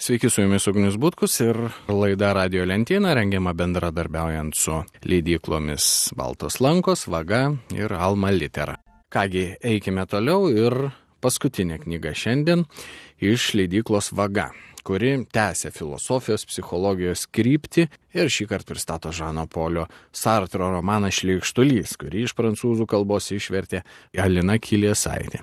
Sveiki, su jumis Ugnius Butkus ir laida Radio lentyna rengiama bendradarbiaujant su leidyklomis Baltos lankos, Vaga ir Alma Litera. Kągi, eikime toliau ir paskutinė knyga šiandien iš leidyklos Vaga, kuri tęsia filosofijos, psichologijos kryptį ir šįkart pristato Žano Polio Sartro romaną Šleikštulys, kurį iš prancūzų kalbos išvertė Alina Kiliesaitė.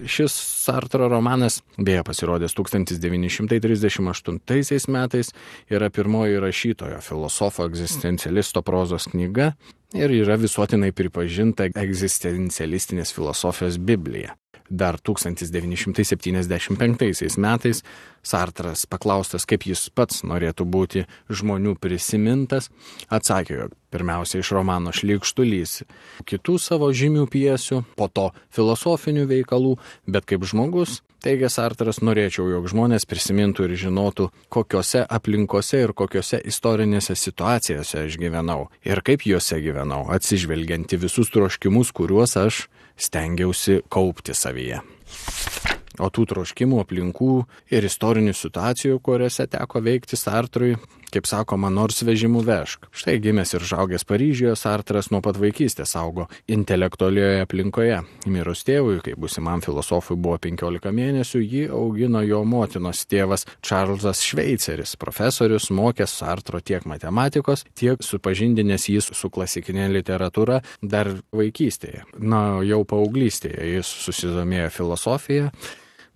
Šis Sartro romanas beje pasirodęs 1938 metais, yra pirmoji rašytojo filosofo egzistencialisto prozos knyga ir yra visuotinai pripažinta egzistencialistinės filosofijos Biblija. Dar 1975 metais Sartras paklaustas, kaip jis pats norėtų būti žmonių prisimintas, atsakė, jog pirmiausia iš romano Šleikštulys, kitų savo žymių pjesių, po to filosofinių veikalų, bet kaip žmogus, teigia Sartras, norėčiau, jog žmonės prisimintų ir žinotų, kokiose aplinkose ir kokiose istorinėse situacijose aš gyvenau ir kaip juose gyvenau, atsižvelgiant į visus troškimus, kuriuos aš stengiausi kaupti savyje. O tų troškimų, aplinkų ir istorinių situacijų, kuriuose teko veikti Sartrui, kaip sakoma, nors vežimų vežk. Štai gimęs ir žaugęs Paryžiuje, Sartras nuo pat vaikystės augo intelektualioje aplinkoje. Mirus tėvui, kai būsimam filosofui buvo 15 mėnesių, jį augino jo motinos tėvas Čarlzas Šveiceris, profesorius, mokęs Sartro tiek matematikos, tiek supažindinęs jis su klasikinė literatūra dar vaikystėje. Jau paauglystėje jis susidomėjo filosofija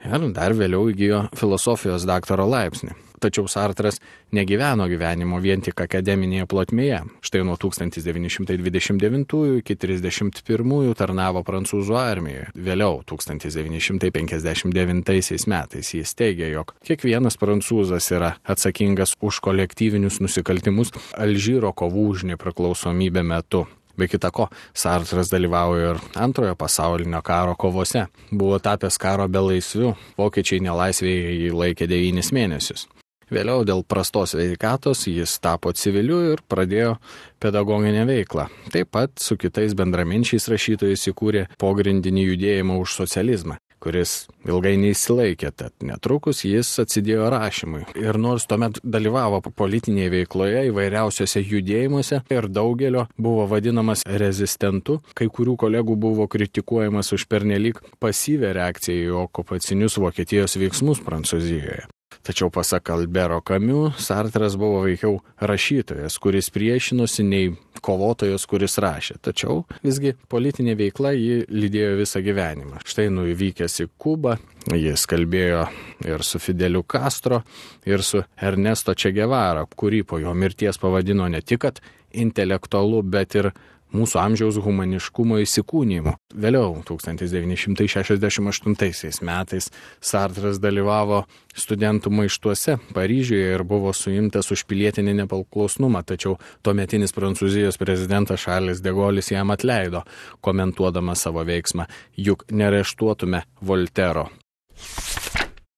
ir dar vėliau įgijo filosofijos daktaro laipsnį. Tačiau Sartras negyveno gyvenimo vien tik akademinėje plotmėje. Štai nuo 1929 iki 1931 tarnavo prancūzų armijoje. Vėliau 1959 metais jis teigė, jog kiekvienas prancūzas yra atsakingas už kolektyvinius nusikaltimus Alžyro kovų už nepriklausomybę metu. Be kita ko, Sartras dalyvauja ir Antrojo pasaulinio karo kovose. Buvo tapęs karo belaisviu, vokiečiai nelaisvėje jį laikė 9 mėnesius. Vėliau dėl prastos sveikatos jis tapo civiliu ir pradėjo pedagoginę veiklą. Taip pat su kitais bendraminčiais rašytojais įkūrė pogrindinį judėjimą už socializmą, kuris ilgai neįsilaikė, tad netrukus jis atsidėjo rašymui. Ir nors tuomet dalyvavo politinėje veikloje įvairiausiose judėjimuose ir daugelio buvo vadinamas rezistentu, kai kurių kolegų buvo kritikuojamas už pernelyg pasyvią reakciją į okupacinius Vokietijos veiksmus Prancūzijoje. Tačiau pasak Albero Camus, Sartras buvo veikiau rašytojas, kuris priešinosi, nei kovotojas, kuris rašė. Tačiau visgi politinė veikla jį lydėjo visą gyvenimą. Štai nuvykęs į Kubą, jis kalbėjo ir su Fideliu Castro, ir su Ernesto Che Guevara, kurį po jo mirties pavadino ne tik intelektualu, bet ir mūsų amžiaus humaniškumo įsikūnijimu. Vėliau, 1968 metais, Sartras dalyvavo studentų maištuose Paryžiuje ir buvo suimtas už pilietinį nepaklusnumą, tačiau tuometinis Prancūzijos prezidentas Šarlis de Golis jam atleido, komentuodamas savo veiksmą, juk nereštuotume Voltero.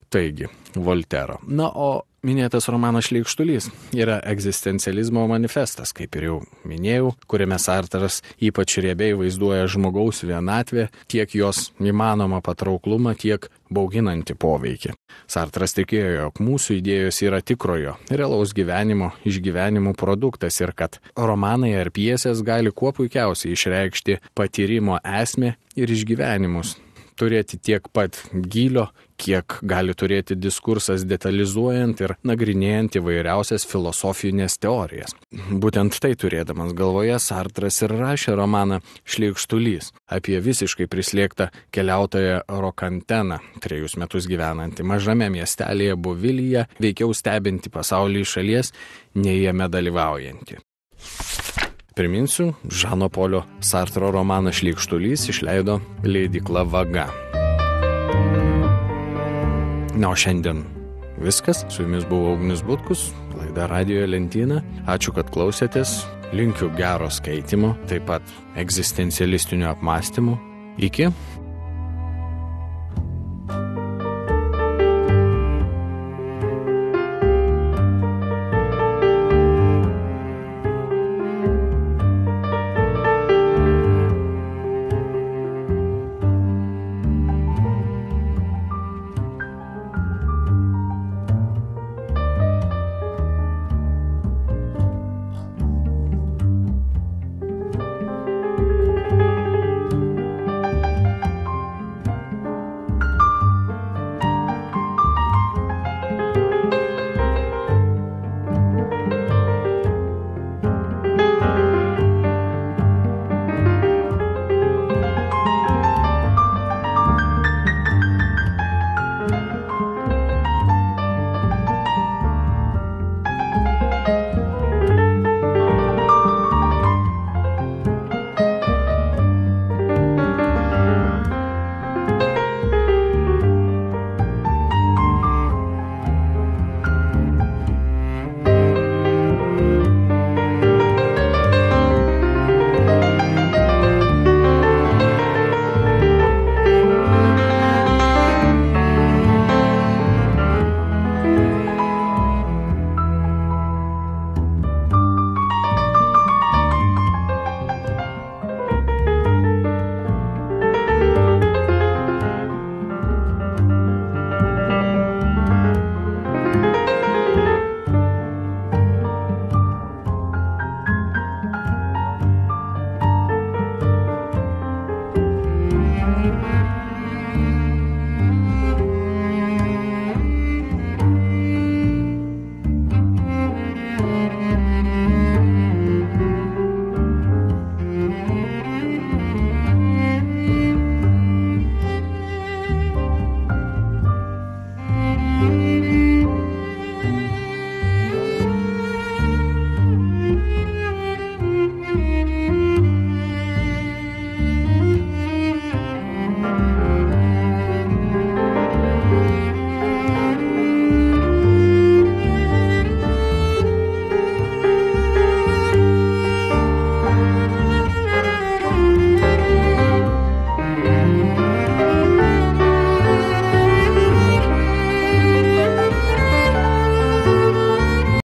Taigi, Voltero. O minėtas romanas Šleikštulys yra egzistencializmo manifestas, kaip ir jau minėjau, kuriame Sartras ypač riebiai vaizduoja žmogaus vienatvę, tiek jos įmanomą patrauklumą, tiek bauginantį poveikį. Sartras tikėjo, jog mūsų idėjos yra tikrojo, realaus gyvenimo, išgyvenimų produktas ir kad romanai ar pjesės gali kuo puikiausiai išreikšti patyrimo esmę ir išgyvenimus. Turėti tiek pat gylio, kiek gali turėti diskursas detalizuojant ir nagrinėjant įvairiausias filosofinės teorijas. Būtent tai turėdamas galvoje Sartras ir rašė romaną Šleikštulys apie visiškai prislėgtą keliautoją Rokanteną, 3 metus gyvenantį mažame miestelėje Bovilyje, veikiau stebinti pasaulį iš šalies, nei jame dalyvaujantį. Priminsiu, Žano Polio Sartro romaną Šleikštulys išleido leidykla Vaga. O šiandien viskas. Su jumis buvo Ugnius Butkus, laida Radio lentyna. Ačiū, kad klausėtės. Linkiu gero skaitimo, taip pat egzistencialistinių apmąstymų. Iki.